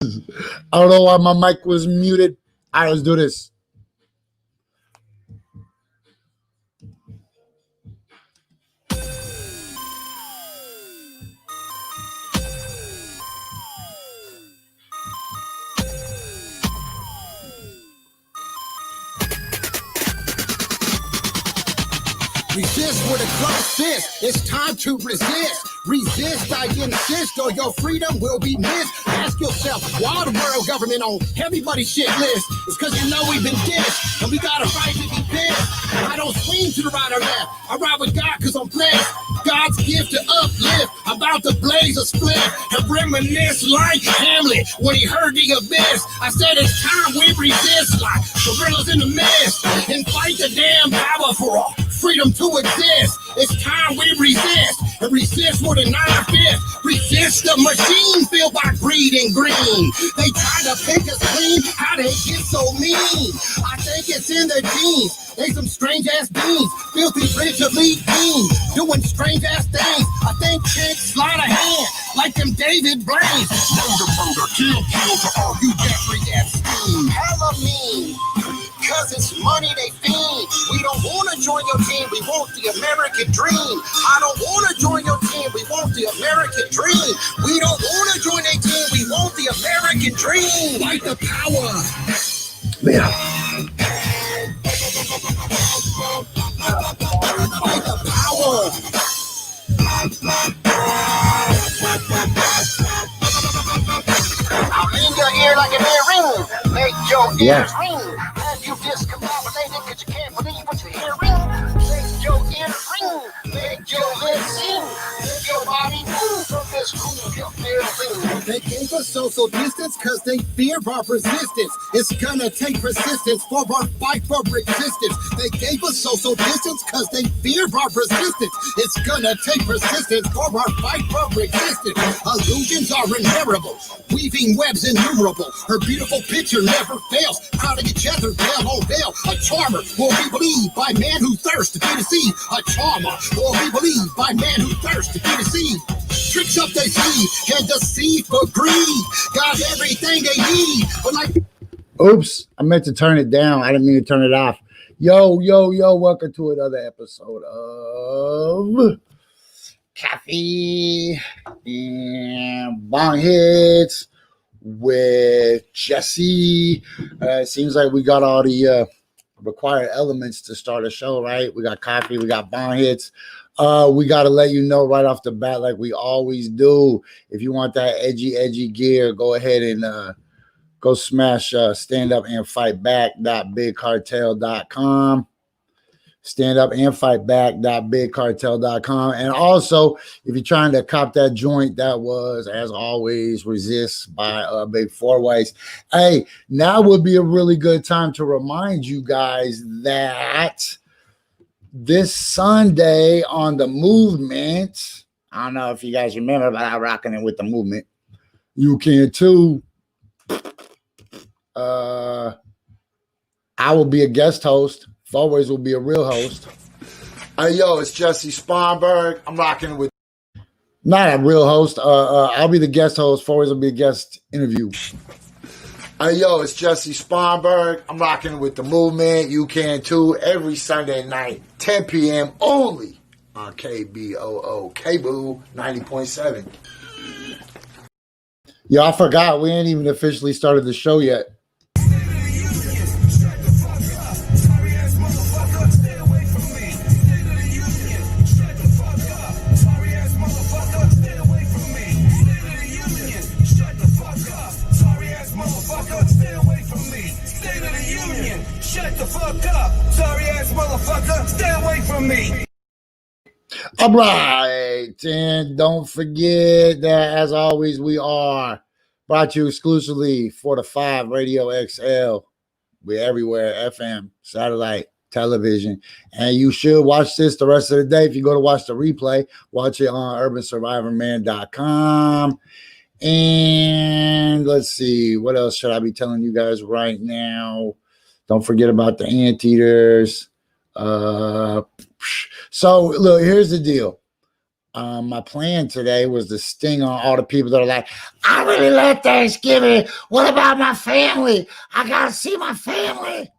I don't know why my mic was muted. All right, let's do this. Resist with a close fist. It's time to resist. Resist, I insist, or your freedom will be missed. Ask yourself, why the world government on everybody's shit list? It's because you know we've been dissed, and we got a right to be pissed. I don't swing to the right or left. I ride with God because I'm blessed. God's gift to uplift. I'm about to blaze a split and reminisce like Hamlet when he heard the abyss. I said it's time we resist like gorillas in the mist and fight the damn power for all freedom to exist. It's time we resist and resist with a 9/5. Resist the machine filled by greed and green. They try to pick us clean. How they get so mean? I think it's in their genes. They some strange ass beans, filthy rich elite beans, doing strange ass things. I think can't slide a hand like them David Blaines. Murder, kill to all you Jeffrey Epstein. Hella mean. Cause it's money they fiend. We don't wanna join your team, we want the American dream. I don't wanna join your team, we want the American dream. We don't wanna join a team, we want the American dream. Fight the power. Yeah. Fight the power. I'll lean your ear like an earring. Make your ears ring. You discombobulated cause you can't believe what you're hearing. Make your ears ring. Make your lips sing. Make your body move from this cool feeling. They gave us social distance cause they fear our resistance. It's gonna take persistence for our fight for existence. They gave us social distance cause they fear our resistance. It's gonna take persistence for our fight for existence. Illusions are inevitable, weaving webs innumerable. Her beautiful picture never fails. Proud of each other, veil on veil. A charmer will be believed by man who thirsts to be deceived. A charmer will be believed by man who thirsts to be deceived. Tricks up their sleeve, can deceive for greed. Got everything they need, but like. Oops, I meant to turn it down. I didn't mean to turn it off. Yo, welcome to another episode of Coffee and Bong Hits with Jessie. It seems like we got all the required elements to start a show, right? We got coffee, we got Bong Hits. We got to let you know right off the bat, like we always do, if you want that edgy gear, go ahead and go smash standupandfightback.bigcartel.com. standupandfightback.bigcartel.com. And also, if you're trying to cop that joint, that was, as always, Resist by Big Four Ways. Hey, now would be a really good time to remind you guys that this Sunday on the Movement, I don't know if you guys remember, but I'm rocking it with the Movement. You can too. I will be a guest host. Always will be a real host. Hey, yo, it's Jesse Sponberg. I'm rocking with not a real host. I'll be the guest host. Always will be a guest interview. Hey, yo, it's Jesse Sponberg. I'm rocking with the Movement. You can too. Every Sunday night, 10 p.m. only on KBOO, KBOO 90.7. Yo, I forgot. We ain't even officially started the show yet. Shut the fuck up, sorry ass motherfucker, stay away from me. All right, and don't forget that, as always, we are brought to you exclusively for the 5 Radio XL. We're everywhere, FM, satellite, television, and you should watch this the rest of the day. If you go to watch the replay, watch it on urbansurvivorman.com. And let's see, what else should I be telling you guys right now? Don't forget about the anteaters. So look, here's the deal. My plan today was to sting on all the people that are like, I really love Thanksgiving. What about my family? I gotta see my family.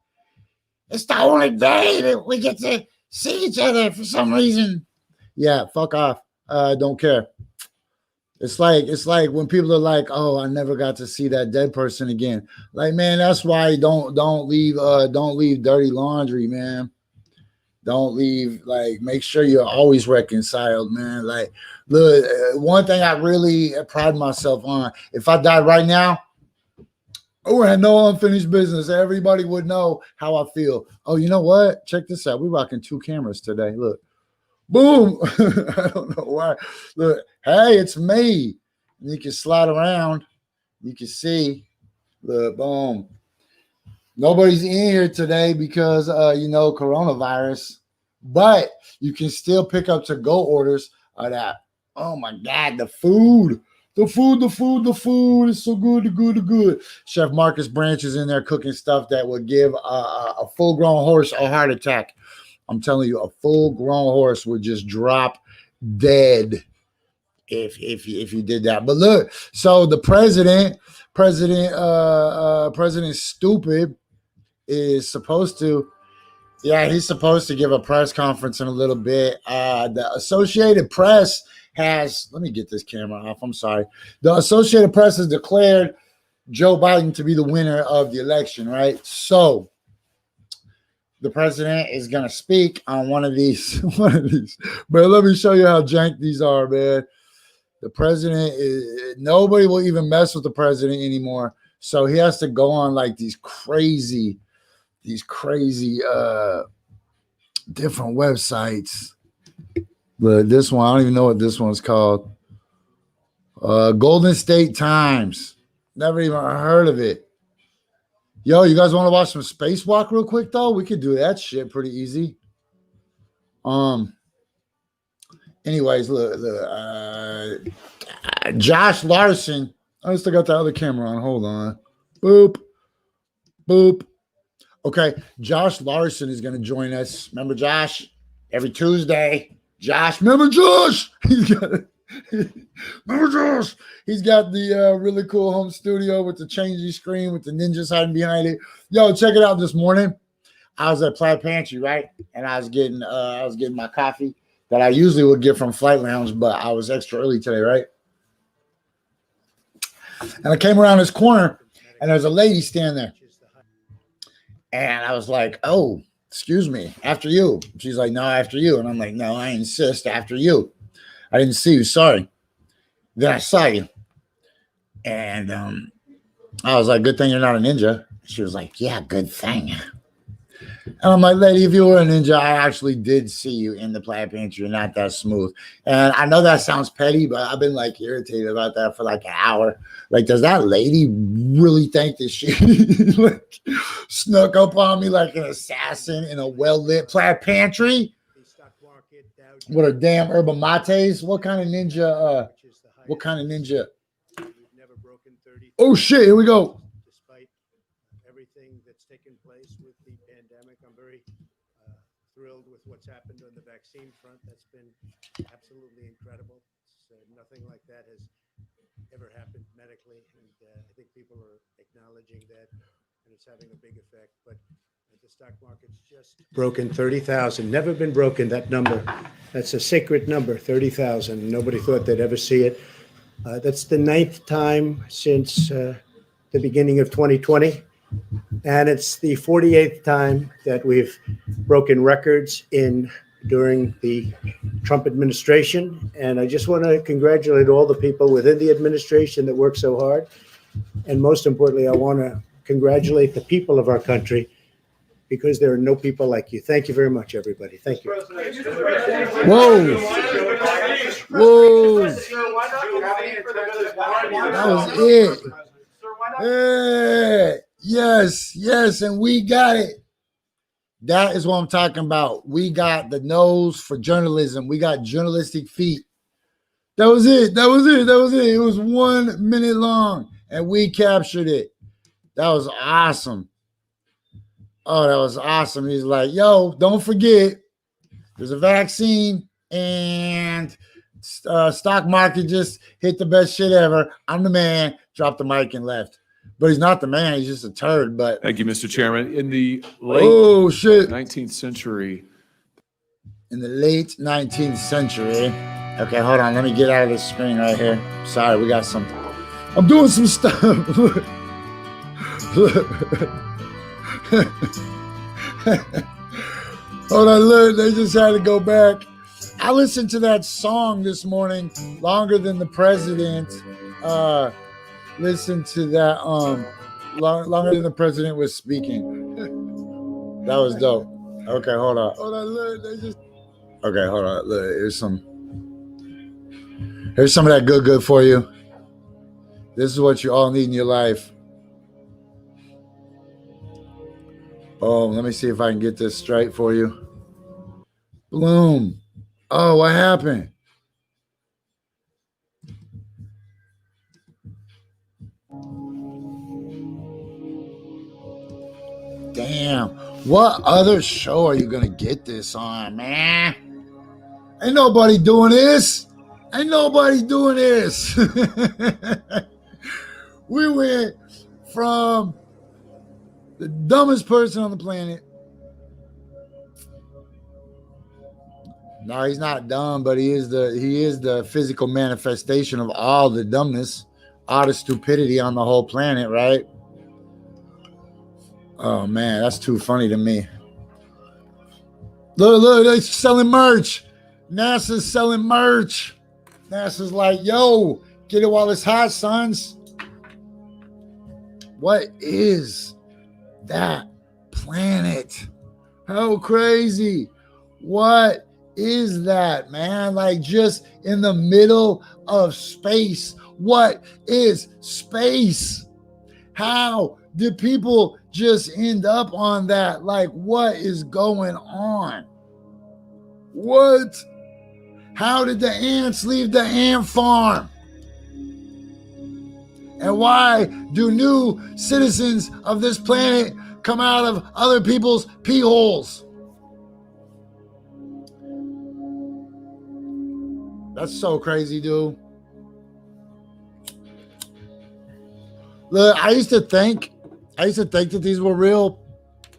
It's the only day that we get to see each other for some reason. Yeah, fuck off. Don't care. It's like when people are like, "Oh, I never got to see that dead person again." Like, man, that's why don't leave dirty laundry, man. Don't leave. Like, make sure you're always reconciled, man. Like, look, one thing I really pride myself on: if I died right now, oh, I had no unfinished business. Everybody would know how I feel. Oh, you know what? Check this out. We're rocking 2 cameras today. Look. Boom. I don't know why. Look, hey, it's me. You can slide around. You can see. Look, boom. Nobody's in here today because coronavirus. But you can still pick up to-go orders of that. Oh my God, the food. The food is so good. Chef Marcus Branch is in there cooking stuff that would give a full-grown horse a heart attack. I'm telling you, a full-grown horse would just drop dead if you did that. But look, so the president Stupid is supposed to, he's supposed to give a press conference in a little bit. The Associated Press has, let me get this camera off. I'm sorry. The Associated Press has declared Joe Biden to be the winner of the election, right? So the president is going to speak on one of these. But let me show you how jank these are, man. The president nobody will even mess with the president anymore. So he has to go on like these crazy different websites. But this one, I don't even know what this one's called. Golden State Times. Never even heard of it. Yo, you guys want to watch some Spacewalk real quick though? We could do that shit pretty easy. Anyways, look, Josh Larson. I still got the other camera on. Hold on. Boop. Okay, Josh Larson is going to join us. Remember Josh? Every Tuesday. Josh, remember Josh? Remember Josh? He's got the really cool home studio with the changing screen with the ninjas hiding behind it. Yo, check it out this morning. I was at Plaid Pantry, right? And I was getting my coffee that I usually would get from Flight Lounge, but I was extra early today, right? And I came around this corner, and there's a lady standing there. And I was like, oh, excuse me, after you. She's like, no, after you. And I'm like, no, I insist, after you. I didn't see you, sorry. Then I saw you. And I was like, good thing you're not a ninja. She was like, yeah, good thing. And I'm like, lady, if you were a ninja, I actually did see you in the Plaid Pantry. You're not that smooth. And I know that sounds petty, but I've been like irritated about that for like an hour. Like, does that lady really think that she like snuck up on me like an assassin in a well-lit Plaid Pantry? What a damn herba mates? What kind of ninja? Oh shit, here we go. Despite everything that's taken place with the pandemic, I'm very thrilled with what's happened on the vaccine front. That's been absolutely incredible. Nothing like that has ever happened medically, and I think people are acknowledging that, and it's having a big effect. But the stock market's just broken 30,000. Never been broken, that number. That's a sacred number, 30,000. Nobody thought they'd ever see it. That's the 9th time since the beginning of 2020. And it's the 48th time that we've broken records during the Trump administration. And I just want to congratulate all the people within the administration that worked so hard. And most importantly, I want to congratulate the people of our country, because there are no people like you. Thank you very much, everybody. Thank you. Whoa. That was it. Hey, yes, and we got it. That is what I'm talking about. We got the nose for journalism. We got journalistic feet. That was it. It was 1 minute long, and we captured it. That was awesome. Oh, that was awesome. He's like, yo, don't forget, there's a vaccine, and Stock market just hit the best shit ever. I'm the man. Dropped the mic and left. But he's not the man. He's just a turd. But Thank you, Mr. Chairman. In the late 19th century. In the late 19th century. Okay, hold on. Let me get out of this screen right here. Sorry, we got some. I'm doing some stuff. Look. Hold on, look. They just had to go back. I listened to that song this morning longer than the president. Listened to that longer than the president was speaking. That was dope. Okay, hold on. Hold on, look. They just. Okay, hold on. Look, here's some of that good for you. This is what you all need in your life. Oh, let me see if I can get this straight for you. Bloom. Oh, what happened? Damn. What other show are you going to get this on, man? Ain't nobody doing this. Ain't nobody doing this. We went from the dumbest person on the planet. No, he's not dumb, but he is the physical manifestation of all the dumbness, all the stupidity on the whole planet, right? Oh man, that's too funny to me. Look, they're selling merch. NASA's selling merch. NASA's like, yo, get it while it's hot, sons. What is that planet? How crazy. What is that, man? Like just in the middle of space. What is space? How did people just end up on that? Like, what is going on? What? How did the ants leave the ant farm? And why do new citizens of this planet come out of other people's pee holes? That's so crazy, dude. Look, I used to think that these were real.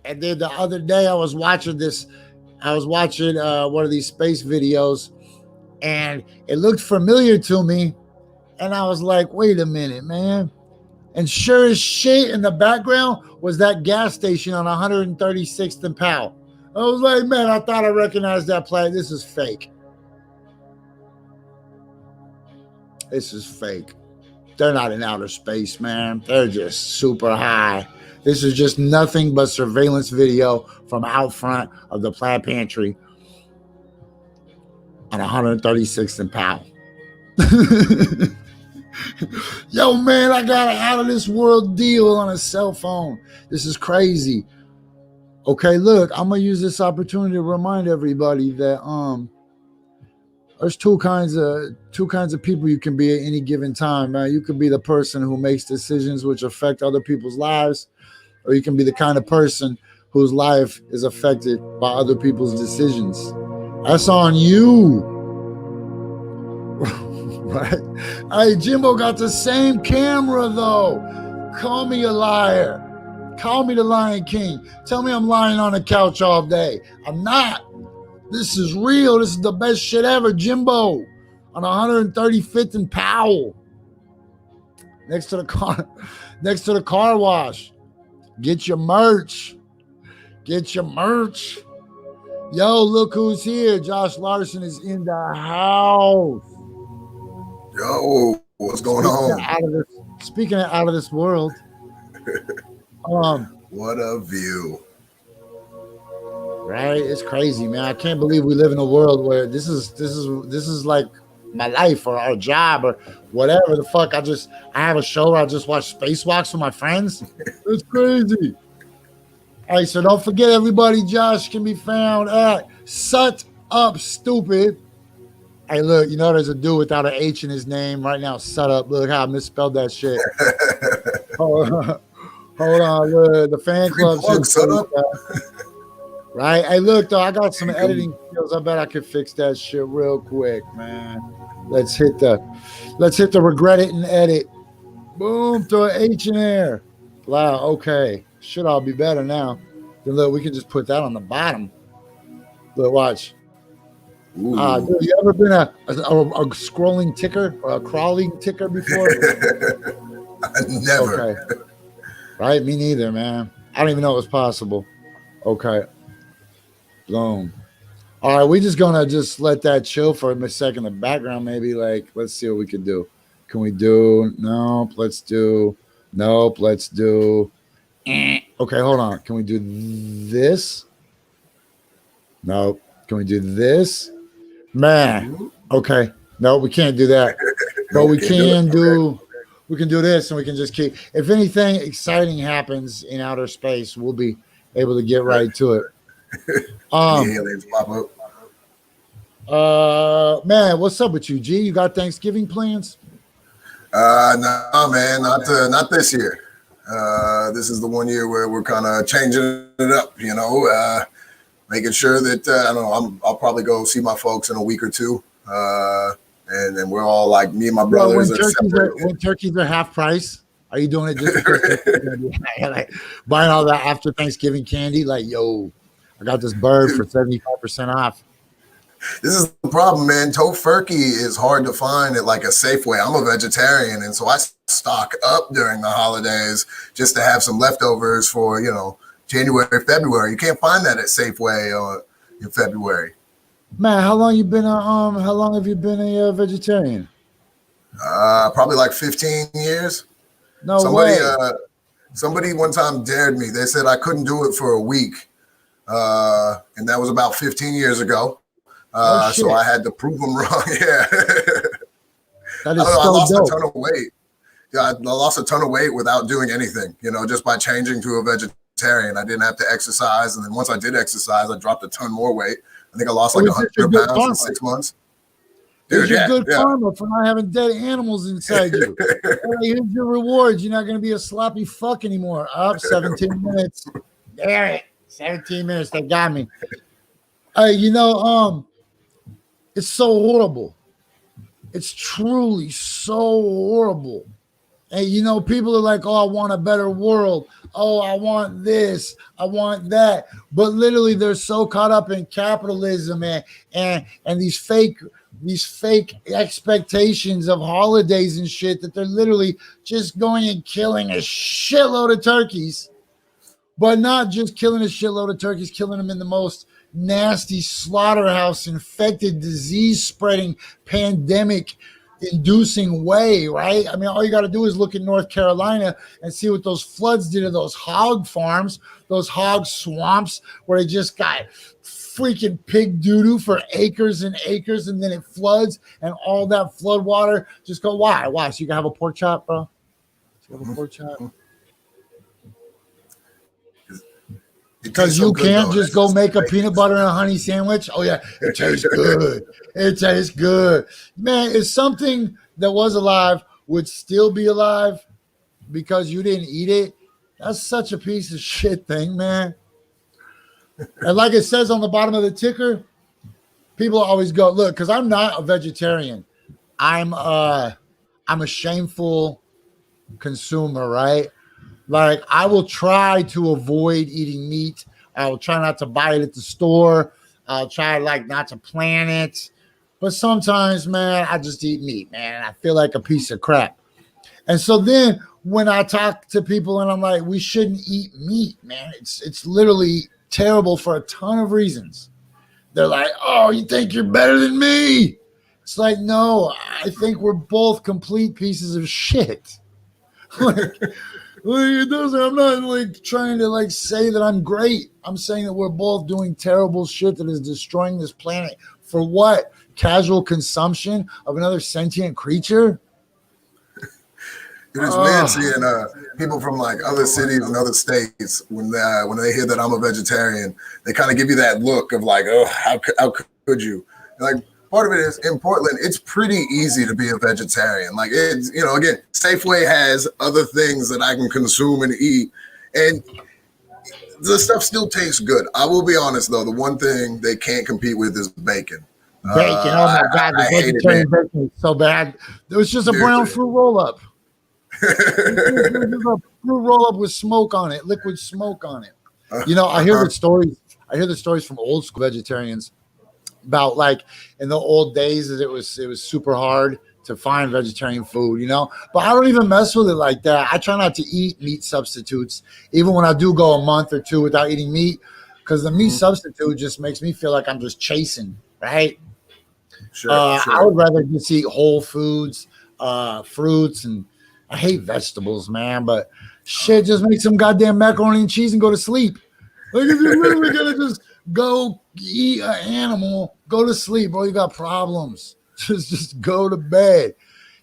And then the other day I was watching one of these space videos, and it looked familiar to me. And I was like, wait a minute, man. And sure as shit, in the background was that gas station on 136th and Powell. I was like, man, I thought I recognized that planet. This is fake. This is fake. They're not in outer space, man. They're just super high. This is just nothing but surveillance video from out front of the Plaid Pantry on 136th and Powell. Yo, man, I got an out of this world deal on a cell phone. This is crazy. Okay, look, I'm gonna use this opportunity to remind everybody that there's two kinds of people you can be at any given time, man. You could be the person who makes decisions which affect other people's lives, or you can be the kind of person whose life is affected by other people's decisions. That's on you. Right? Hey, Jimbo got the same camera though. Call me a liar. Call me the Lion King. Tell me I'm lying on the couch all day. I'm not. This is real. This is the best shit ever, Jimbo. On 135th and Powell. Next to the car wash. Get your merch. Get your merch. Yo, look who's here. Josh Larson is in the house. Yo, what's going on? Speaking of out of this world. What a view. Right? It's crazy, man. I can't believe we live in a world where this is like my life or our job or whatever the fuck. I have a show where I just watch spacewalks with my friends. It's crazy. Hey, so don't forget, everybody, Josh can be found at Sut Up Stupid. Hey, look, you know there's a dude without an H in his name right now. Sut Up. Look how I misspelled that shit. Hold on. Look, the fan club. Sut Up. Right? Hey, look, though, I got some editing skills. I bet I could fix that shit real quick, man. Let's hit the regret it and edit. Boom, throw an H in there. Wow, okay. Should all be better now. Then look, we can just put that on the bottom. Look, watch. Dude, you ever been a scrolling ticker or a crawling ticker before? Never. Okay. Right? Me neither, man. I don't even know it was possible. Okay. Boom. All right, we're just gonna just let that chill for a second. The background, maybe like, let's see what we can do. Can we do? Nope. Let's do. Nope. Let's do. Okay, hold on. Can we do this? Nope. Can we do this? Man. Okay. No, we can't do that. But we can do. We can do this, and we can just keep. If anything exciting happens in outer space, we'll be able to get right to it. Aliens pop up. Man, what's up with you, G? You got Thanksgiving plans? No, man, not this year. This is the one year where we're kind of changing it up, you know, making sure that I don't know. I'll probably go see my folks in a week or two, and then we're all like me and my brothers. When turkeys are half price, are you doing it just because like buying all that after Thanksgiving candy? Like, yo, I got this bird for 75% off. This is the problem, man. Tofurkey is hard to find at like a Safeway. I'm a vegetarian, and so I stock up during the holidays just to have some leftovers for, you know, January, February. You can't find that at Safeway in February. Man, how long have you been a vegetarian? Probably like 15 years. No way. Somebody one time dared me. They said I couldn't do it for a week, and that was about 15 years ago. So I had to prove them wrong. Yeah. That is I lost dope. a ton of weight. Yeah, I lost a ton of weight without doing anything, you know, just by changing to a vegetarian. I didn't have to exercise. And then once I did exercise, I dropped a ton more weight. I think I lost like 100 pounds in 6 months. Dude, it's good karma for not having dead animals inside you. Hey, here's your rewards. You're not going to be a sloppy fuck anymore. Up 17 minutes. Damn it. 17 minutes. They got me. You know, it's so horrible. It's truly so horrible. And, you know, people are like, oh, I want a better world. Oh, I want this. I want that. But literally, they're so caught up in capitalism and these fake expectations of holidays and shit that they're literally just going and killing a shitload of turkeys. But not just killing a shitload of turkeys, killing them in the most nasty slaughterhouse, infected, disease-spreading, pandemic-inducing way, right? I mean, all you got to do is look at North Carolina and see what those floods did to those hog farms, those hog swamps, where they just got freaking pig doo-doo for acres and acres, and then it floods, and all that flood water just go, why? So you can have a pork chop, bro? You have a pork chop? Because you can't just go make a peanut butter and a honey sandwich. Oh, yeah, it tastes good. It tastes good. Man, if something that was alive would still be alive because you didn't eat it, that's such a piece of shit thing, man. And like it says on the bottom of the ticker, people always go, look, because I'm not a vegetarian. I'm a shameful consumer, right? Like, I will try to avoid eating meat. I will try not to buy it at the store. I'll try like not to plan it. But sometimes, man, I just eat meat, man. I feel like a piece of crap. And so then when I talk to people and I'm like, we shouldn't eat meat, man. It's literally terrible for a ton of reasons. They're like, oh, you think you're better than me? It's like, no, I think we're both complete pieces of shit. Like, I'm not like trying to like say that I'm great. I'm saying that we're both doing terrible shit that is destroying this planet. For what? Casual consumption of another sentient creature? It is weird seeing people from like other cities and other states when they hear that I'm a vegetarian, they kind of give you that look of like, oh, how could you? And like, part of it is in Portland, it's pretty easy to be a vegetarian. Like, it's, you know, again, Safeway has other things that I can consume and eat, and the stuff still tastes good. I will be honest though, the one thing they can't compete with is bacon. Bacon. Oh my God, the I hate it, vegetarian bacon is so bad. It was just a brown fruit roll up. It was a fruit roll up with smoke on it, liquid smoke on it. You know, I hear the stories. I hear the stories from old school vegetarians about like in the old days that it was super hard to find vegetarian food, you know. But I don't even mess with it like that. I try not to eat meat substitutes, even when I do go a month or two without eating meat, because the meat substitute just makes me feel like I'm just chasing, right? Sure. I would rather just eat whole foods, fruits, and I hate vegetables, man. But shit, just make some goddamn macaroni and cheese and go to sleep. Like if you're literally gonna just go eat an animal, go to sleep, bro. You got problems. Just go to bed.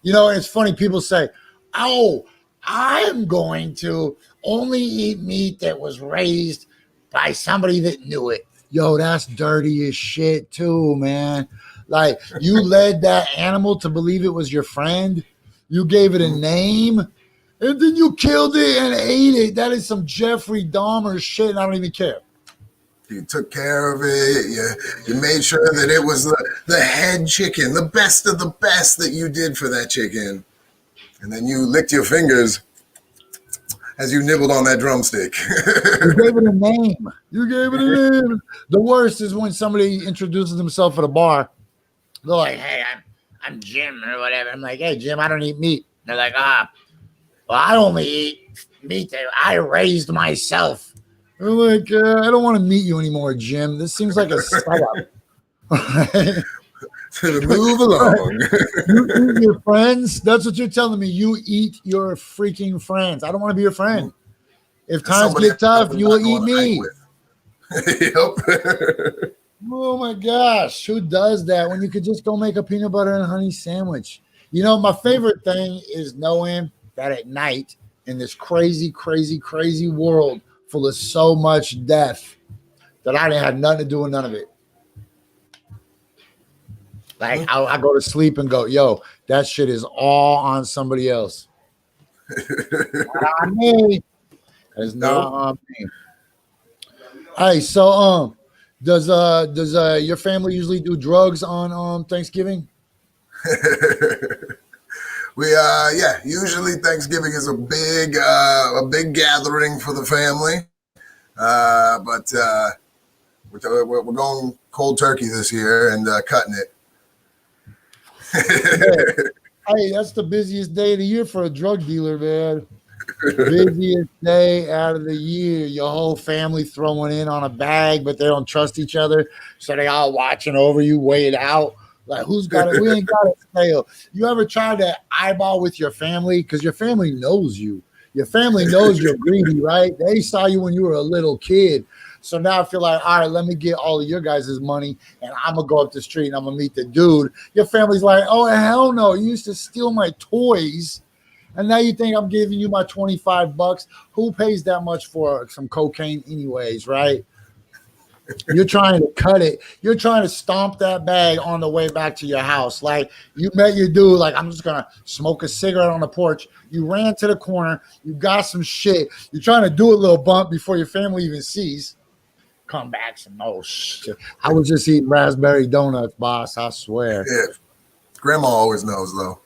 You know, it's funny. People say, "Oh, I'm going to only eat meat that was raised by somebody that knew it." Yo, that's dirty as shit too, man. Like you led that animal to believe it was your friend. You gave it a name, and then you killed it and ate it. That is some Jeffrey Dahmer shit, and I don't even care. You took care of it. You made sure that it was the head chicken, the best of the best that you did for that chicken. And then you licked your fingers as you nibbled on that drumstick. You gave it a name. You gave it a name. The worst is when somebody introduces themselves at a bar. They're like, "Hey, I'm Jim," or whatever. I'm like, "Hey, Jim, I don't eat meat." They're like, well, I only eat meat that I raised myself. I'm like, I don't want to meet you anymore, Jim. This seems like a setup. Move along. You eat your friends? That's what you're telling me. You eat your freaking friends. I don't want to be your friend. If times get tough, you will eat me. Yep. Oh my gosh, who does that when you could just go make a peanut butter and honey sandwich? You know, my favorite thing is knowing that at night in this crazy, crazy, crazy world full of so much death that I didn't have nothing to do with none of it. Like I go to sleep and go, yo, that shit is all on somebody else. Not on me. It's not on me. Hey, so does your family usually do drugs on Thanksgiving? We usually Thanksgiving is a big gathering for the family, but we're going cold turkey this year and cutting it. Hey, that's the busiest day of the year for a drug dealer, man. Busiest day out of the year. Your whole family throwing in on a bag, but they don't trust each other, so they all watching over you, weigh it out. Like, who's got it? We ain't got a scale. You ever tried to eyeball with your family? Because your family knows you. Your family knows you're greedy, right? They saw you when you were a little kid. So now I feel like, all right, let me get all of your guys' money, and I'm going to go up the street, and I'm going to meet the dude. Your family's like, oh, hell no. You used to steal my toys, and now you think I'm giving you my $25. Who pays that much for some cocaine anyways, right? You're trying to cut it. You're trying to stomp that bag on the way back to your house. Like you met your dude, like, I'm just going to smoke a cigarette on the porch. You ran to the corner. You got some shit. You're trying to do a little bump before your family even sees. Come back some shit. I was just eating raspberry donuts, boss. I swear. Yeah. Grandma always knows, though.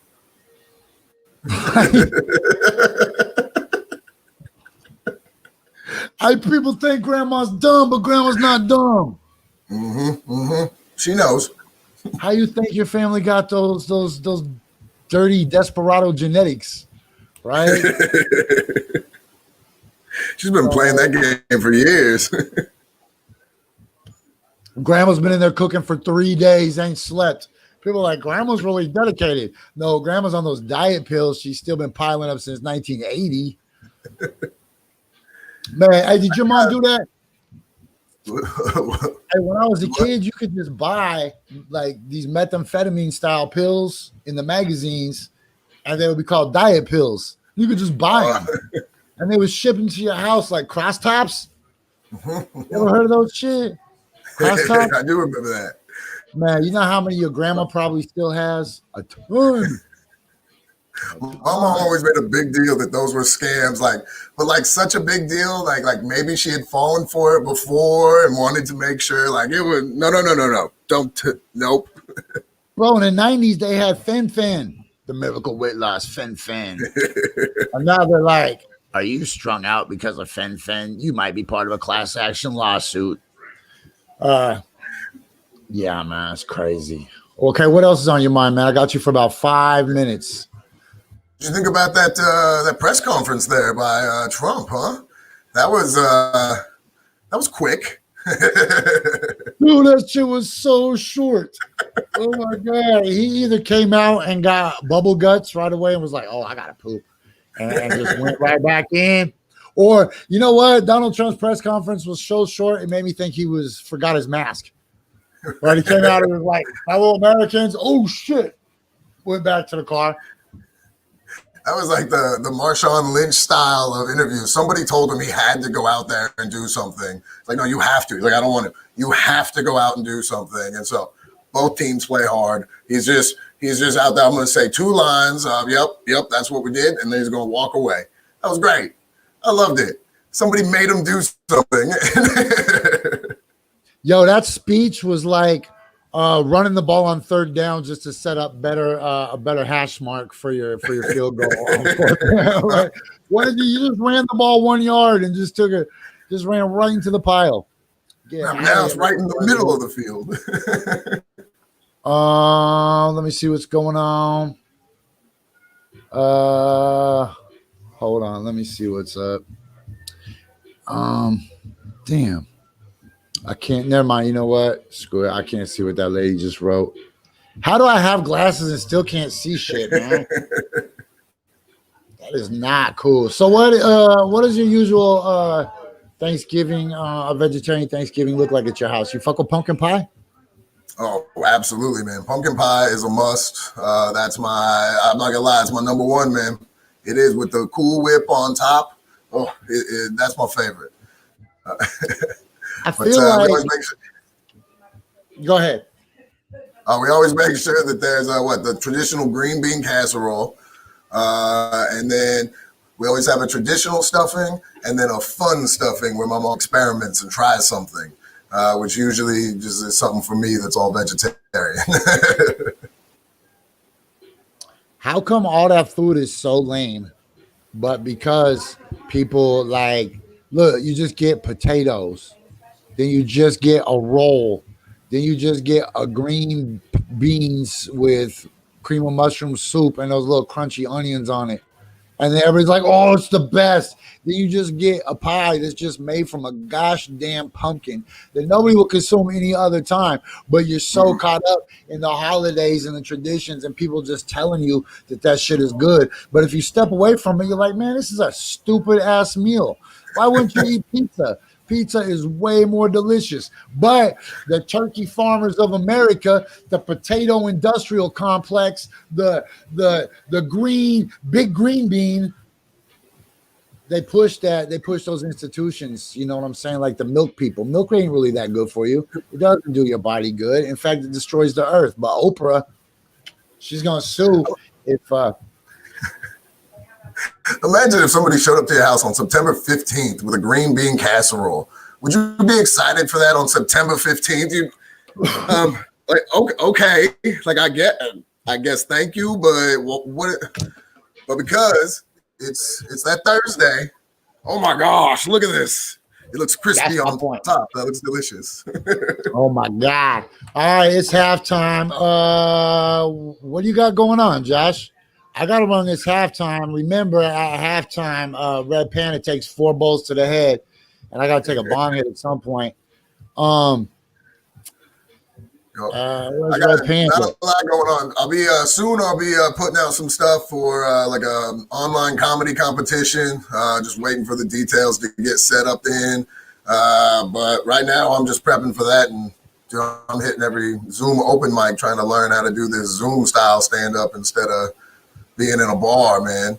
People think grandma's dumb, but grandma's not dumb. She knows. How you think your family got those dirty desperado genetics, right? She's been playing that game for years. Grandma's been in there cooking for 3 days, ain't slept. People are like, grandma's really dedicated. No, grandma's on those diet pills. She's still been piling up since 1980. Man, hey, did your mom do that? Hey, when I was a kid, you could just buy like these methamphetamine style pills in the magazines, and they would be called diet pills. You could just buy them, and they would ship them to your house like crosstops. You ever heard of those shit? Crosstops? I do remember that. Man, you know how many your grandma probably still has? A ton. My mom always made a big deal that those were scams, but such a big deal, like maybe she had fallen for it before and wanted to make sure, like it was no, nope. Bro, in the 90s, they had Fen, the miracle weight loss, Fen. And now they're like, are you strung out because of Fen? You might be part of a class action lawsuit. Yeah, man, it's crazy. Okay, what else is on your mind, man? I got you for about 5 minutes. What you think about that press conference there by Trump, huh? That was quick. Dude, that shit was so short. Oh my god. He either came out and got bubble guts right away and was like, oh, I gotta poop, and just went right back in. Or you know what? Donald Trump's press conference was so short, it made me think he forgot his mask. Right? He came out and was like, hello, Americans. Oh shit. Went back to the car. That was like the Marshawn Lynch style of interview. Somebody told him he had to go out there and do something. It's like, no, you have to. He's like, I don't want to. You have to go out and do something. And so both teams play hard. He's just out there. I'm going to say 2 lines of, yep, that's what we did. And then he's going to walk away. That was great. I loved it. Somebody made him do something. Yo, that speech was like running the ball on 3rd down just to set up a better hash mark for your field goal. Like, what did you just ran the ball 1 yard and just ran right into the pile. Now it's right in the middle of the field. Let me see what's going on. Hold on, let me see what's up. Damn. I can't, never mind. You know what? Screw it. I can't see what that lady just wrote. How do I have glasses and still can't see shit, man? That is not cool. So what is your usual Thanksgiving, a vegetarian Thanksgiving look like at your house? You fuck with pumpkin pie? Oh, absolutely, man. Pumpkin pie is a must. I'm not gonna lie, it's my number one, man. It is, with the Cool Whip on top. Oh, that's my favorite. I feel like. Go ahead. We always make sure that there's the traditional green bean casserole, and then we always have a traditional stuffing and then a fun stuffing where my mom experiments and tries something, which usually just is something for me that's all vegetarian. How come all that food is so lame? But because people like, look, you just get potatoes, then you just get a roll, then you just get a green beans with cream of mushroom soup and those little crunchy onions on it. And then everybody's like, oh, it's the best. Then you just get a pie that's just made from a gosh damn pumpkin that nobody will consume any other time. But you're so caught up in the holidays and the traditions and people just telling you that shit is good. But if you step away from it, you're like, man, this is a stupid ass meal. Why wouldn't you eat pizza? Pizza is way more delicious. But the turkey farmers of America, the potato industrial complex, the big green bean, they push those institutions, you know what I'm saying? Like the milk people. Milk ain't really that good for you. It doesn't do your body good. In fact, it destroys the earth. But Oprah, she's gonna sue if Imagine if somebody showed up to your house on September 15th with a green bean casserole. Would you be excited for that on September 15th? Like, okay, like I guess thank you, but what? But because it's that Thursday, oh my gosh, look at this! It looks crispy on top. That looks delicious. Oh my god! All right, it's halftime. What do you got going on, Josh? I got to run this halftime. Remember, at halftime, Red Panda takes 4 bowls to the head, and I got to take a bong hit at some point. I got a lot going on. I'll be putting out some stuff for like a online comedy competition. Just waiting for the details to get set up in. But right now, I'm just prepping for that, and I'm hitting every Zoom open mic, trying to learn how to do this Zoom style stand up instead of being in a bar, man.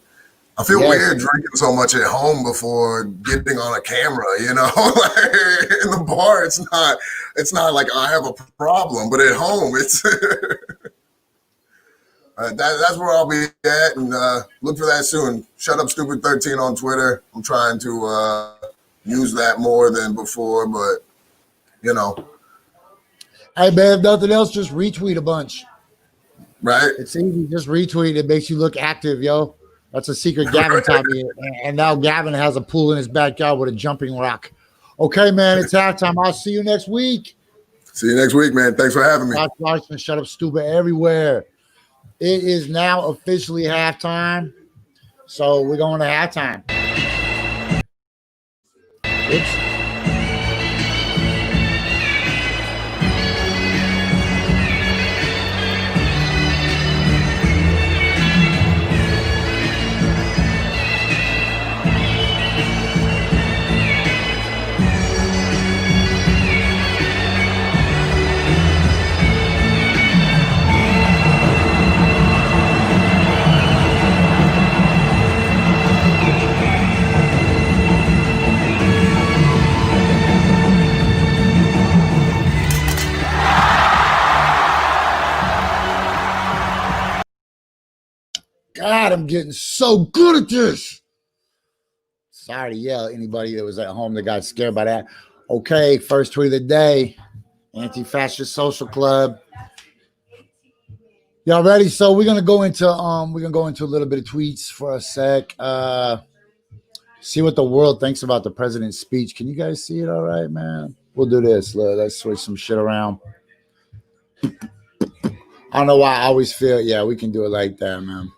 I feel weird drinking so much at home before getting on a camera, you know. In the bar, it's not like I have a problem, but at home, it's that's where I'll be at, and look for that soon. Shut Up Stupid 13 on Twitter. I'm trying to use that more than before, but you know. Hey, man, if nothing else, just retweet a bunch. Right? It's easy. Just retweet. It makes you look active, yo. That's a secret Gavin taught me. And now Gavin has a pool in his backyard with a jumping rock. Okay, man, it's halftime. I'll see you next week. See you next week, man. Thanks for having me. Watch Shut Up Stupid everywhere. It is now officially halftime. So we're going to halftime. Oops. God, I'm getting so good at this. Sorry to yell at anybody that was at home that got scared by that. Okay, first tweet of the day. Anti-Fascist Social Club. Y'all ready? So we're gonna go into a little bit of tweets for a sec. See what the world thinks about the president's speech. Can you guys see it all right, man? We'll do this. Let's switch some shit around. I don't know why I always feel, yeah, we can do it like that, man.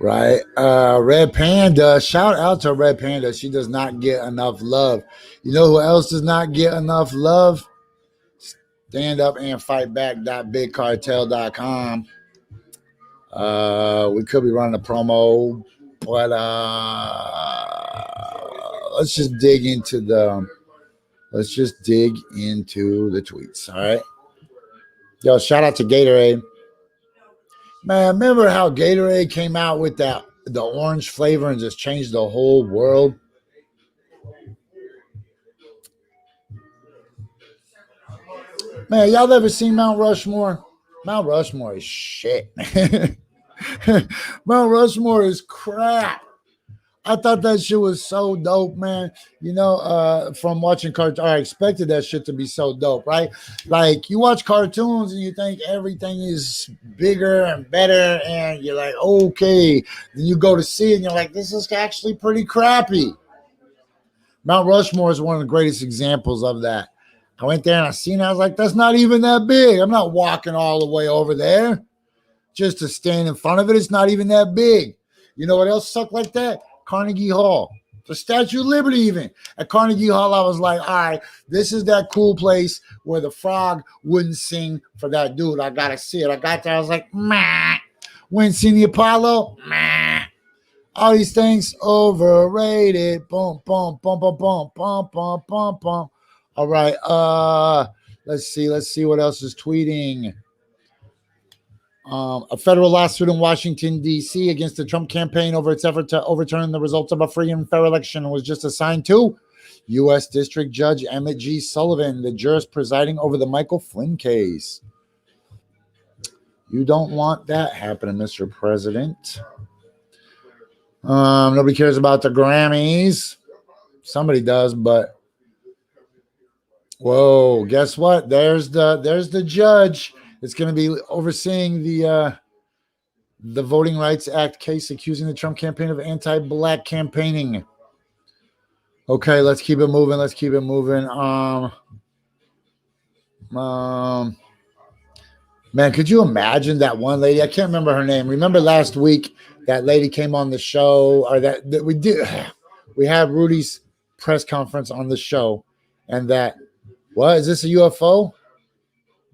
Right. Red Panda. Shout out to Red Panda. She does not get enough love. You know who else does not get enough love? Stand up and fight back.bigcartel.com. We could be running a promo, but let's just dig into the tweets. All right. Yo, shout out to Gatorade. Man, remember how Gatorade came out with the orange flavor and just changed the whole world? Man, y'all ever seen Mount Rushmore? Mount Rushmore is shit. Mount Rushmore is crap. I thought that shit was so dope, man. You know, from watching cartoons, I expected that shit to be so dope, right? Like, you watch cartoons and you think everything is bigger and better, and you're like, okay. Then you go to see it and you're like, this is actually pretty crappy. Mount Rushmore is one of the greatest examples of that. I went there and I seen it. I was like, that's not even that big. I'm not walking all the way over there just to stand in front of it. It's not even that big. You know what else sucked like that? Carnegie Hall, the Statue of Liberty. Even at Carnegie Hall, I was like, all right, this is that cool place where the frog wouldn't sing for that dude. I gotta see it. I got there, I was like, meh. Went and seen the Apollo, meh. All these things overrated. Boom, boom, boom, boom, boom, boom, boom, boom, boom. All right, let's see what else is tweeting. A federal lawsuit in Washington, D.C. against the Trump campaign over its effort to overturn the results of a free and fair election was just assigned to U.S. District Judge Emmett G. Sullivan, the jurist presiding over the Michael Flynn case. You don't want that happening, Mr. President. Nobody cares about the Grammys. Somebody does, but whoa, guess what? There's the judge. It's going to be overseeing the Voting Rights Act case accusing the Trump campaign of anti-black campaigning. Okay, let's keep it moving. Man, could you imagine that one lady? I can't remember her name. Remember last week that lady came on the show, or that we did. We had Rudy's press conference on the show, and that, what is this, a UFO?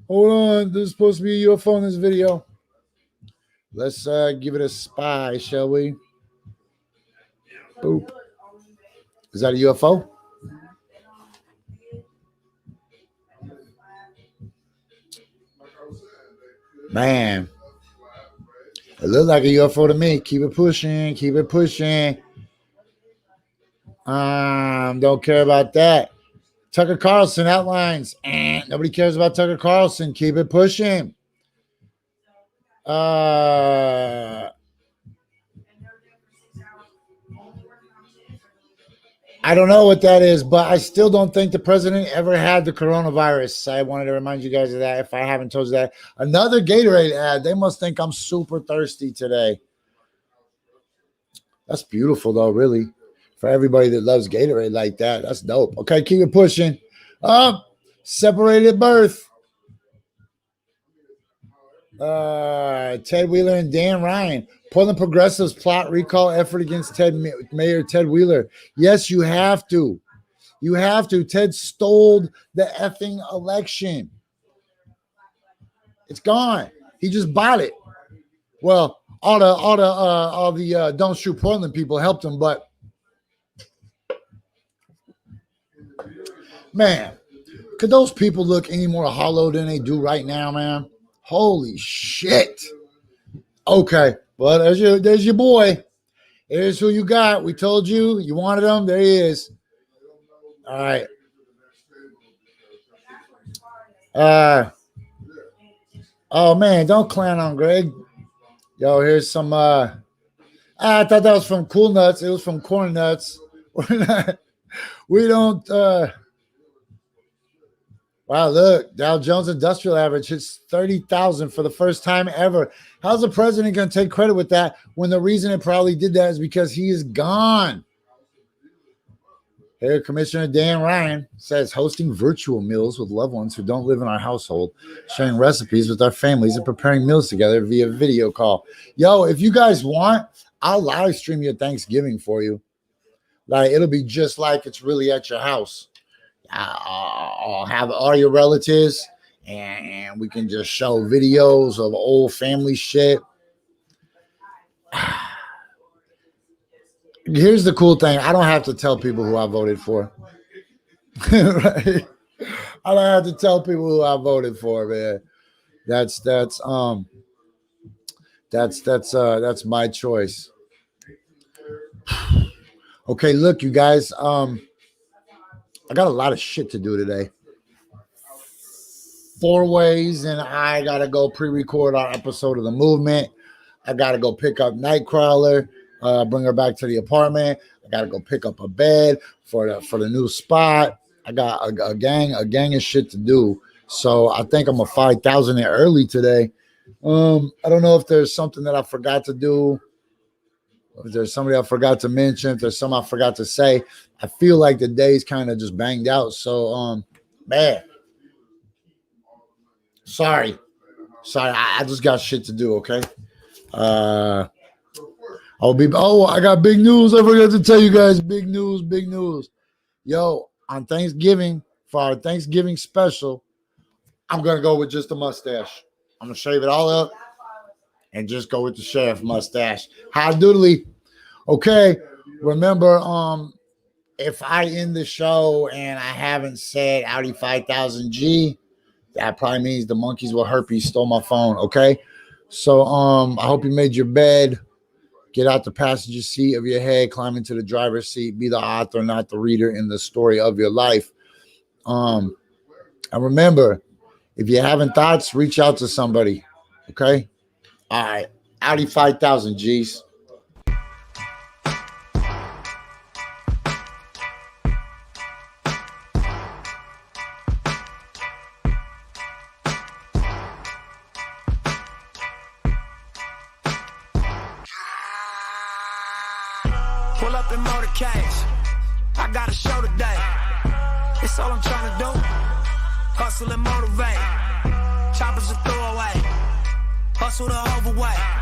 Hold on, there's supposed to be a UFO in this video. Let's give it a spy, shall we? Boop. Is that a UFO? Man, it looked like a UFO to me. Keep it pushing. Don't care about that. Tucker Carlson outlines. Nobody cares about Tucker Carlson. Keep it pushing. I don't know what that is, but I still don't think the president ever had the coronavirus. I wanted to remind you guys of that if I haven't told you that. Another Gatorade ad. They must think I'm super thirsty today. That's beautiful, though, really. For everybody that loves Gatorade like that, that's dope. Okay, keep it pushing. Separated birth. Ted Wheeler and Dan Ryan. Portland progressives plot recall effort against Mayor Ted Wheeler. Yes, you have to. You have to. Ted stole the effing election. It's gone. He just bought it. Well, all the Don't Shoot Portland people helped him, but man, could those people look any more hollow than they do right now, man? Holy shit. Okay. Well, there's your boy. Here's who you got. We told you. You wanted him. There he is. All right. Oh, man. Don't clown on Greg. Yo, here's some. I thought that was from Cool Nuts. It was from Corn Nuts. We don't. Wow, look, Dow Jones Industrial Average hits 30,000 for the first time ever. How's the president going to take credit with that when the reason it probably did that is because he is gone? Here, Commissioner Dan Ryan says hosting virtual meals with loved ones who don't live in our household, sharing recipes with our families, and preparing meals together via video call. Yo, if you guys want, I'll live stream your Thanksgiving for you. Like, it'll be just like it's really at your house. I'll have all your relatives and we can just show videos of old family shit. Here's the cool thing. I don't have to tell people who I voted for. Right? I don't have to tell people who I voted for, man. That's my choice. Okay, look, you guys, I got a lot of shit to do today. 4 ways, and I got to go pre-record our episode of The Movement. I got to go pick up Nightcrawler, bring her back to the apartment. I got to go pick up a bed for the new spot. I got a gang of shit to do. So I think I'm a 5,000 in early today. I don't know if there's something that I forgot to do. If there's somebody I forgot to mention, if there's something I forgot to say. I feel like the day's kind of just banged out. So, man, sorry. I just got shit to do. Okay. I got big news. I forgot to tell you guys, big news. Yo, on Thanksgiving, for our Thanksgiving special, I'm going to go with just a mustache. I'm going to shave it all up and just go with the sheriff mustache. Hi, doodly. Okay. Remember, if I end the show and I haven't said Audi 5000 G, that probably means the monkeys with herpes stole my phone. Okay. So, I hope you made your bed. Get out the passenger seat of your head, climb into the driver's seat, be the author, not the reader in the story of your life. And remember, if you're having thoughts, reach out to somebody. Okay. All right. Audi 5000 G's. Pull up in motorcades. I got a show today. It's all I'm trying to do. Hustle and motivate. Choppers a throwaway. Hustle the overweight.